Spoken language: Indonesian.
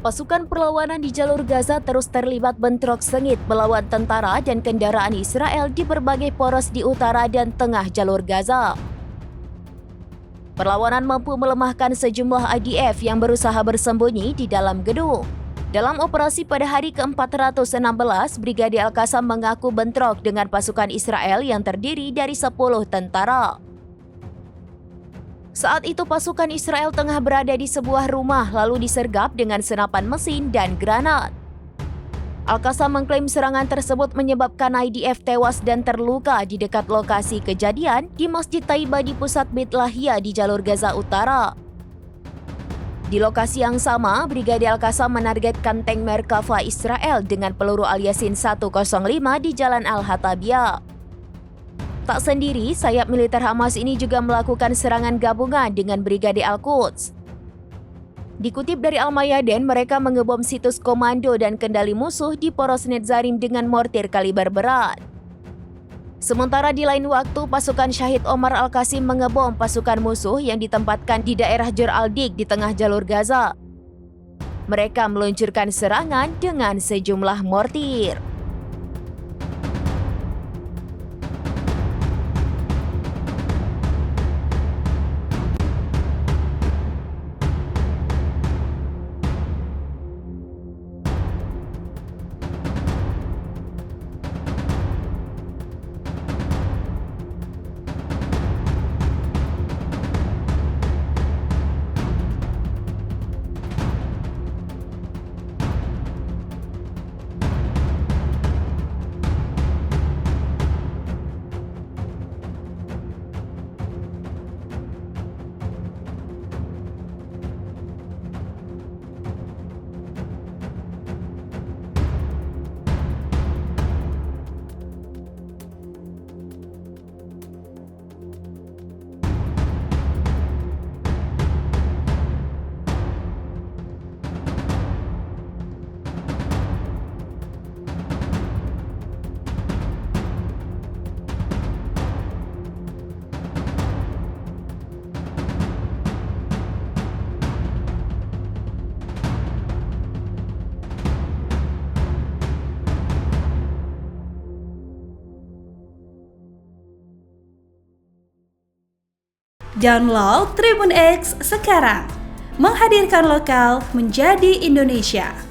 Pasukan perlawanan di jalur Gaza terus terlibat bentrok sengit melawan tentara dan kendaraan Israel di berbagai poros di utara dan tengah jalur Gaza. Perlawanan mampu melemahkan sejumlah IDF yang berusaha bersembunyi di dalam gedung. Dalam operasi pada hari ke-416, Brigadir Al-Qassam mengaku bentrok dengan pasukan Israel yang terdiri dari 10 tentara. Saat itu pasukan Israel tengah berada di sebuah rumah lalu disergap dengan senapan mesin dan granat. Al-Qassam mengklaim serangan tersebut menyebabkan IDF tewas dan terluka di dekat lokasi kejadian di Masjid Taiba di pusat Beit Lahia di jalur Gaza Utara. Di lokasi yang sama, Brigadir Al-Qassam menargetkan tank Merkava Israel dengan peluru Al-Yasin 105 di Jalan Al-Hatabiyah. Tak sendiri, sayap militer Hamas ini juga melakukan serangan gabungan dengan Brigade Al-Quds. Dikutip dari Al-Mayadin, mereka mengebom situs komando dan kendali musuh di poros Netzarim dengan mortir kaliber berat. Sementara di lain waktu, pasukan Syahid Omar Al-Qasim mengebom pasukan musuh yang ditempatkan di daerah Jor Al-Dik di tengah jalur Gaza. Mereka meluncurkan serangan dengan sejumlah mortir. Download Tribun X sekarang, menghadirkan lokal menjadi Indonesia.